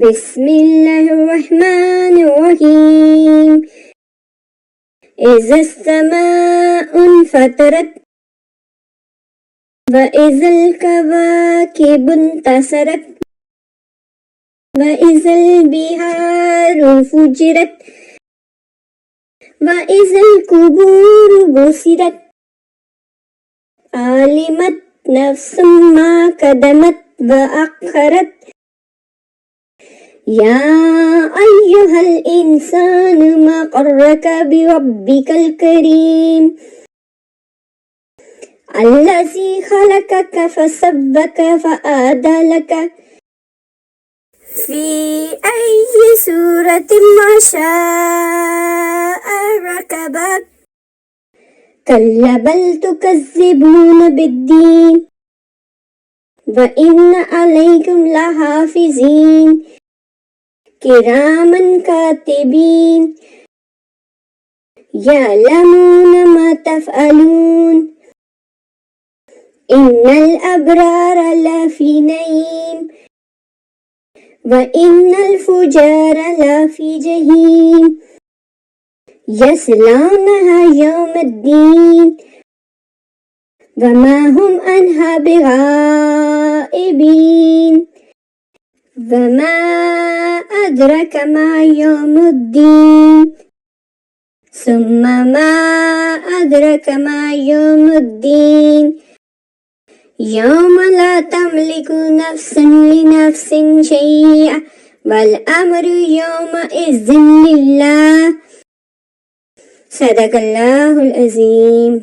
बिस्मिल्लाहिर्रहमानिर्रहीम। इज़ा समाअ फतरत व इज़ल कवाकिबु इंतसरत व इज़ल बिहारु फुजिरत व इज़ल कुबूरु बुसिरत आलिमत नफ्सुम मा कदमत व अखरत या अय्युहल इंसानु मा गर्रका बिरब्बिकल करीम अल्लज़ी खलक़क फसव्वक फअदलक फ़ी अय्यि सूरतिन मा शाअ रकबक कल्ला बल तुकज़्ज़िबून बिद्दीन व इन्न अलैकुम लहाफ़िज़ीन किरामन कातिबीन यअलमून मा तफ़अलून इन्नल अबरार लफ़ी नईम व इन्नल फुजार लफ़ी जहीम यस्लौनहा यौमद्दीन वमा हुम अन्हा बिग़ाइबीन वमा अदरक मा यौमुद्दीन सुम्मा मा अदरक मा यौमुद्दीन यौम ला तमलिकु नफ्सुन लिनफ्सिन शैअन वल अम्रु यौमइज़िन लिल्लाह। सदक़ल्लाहुल अज़ीम।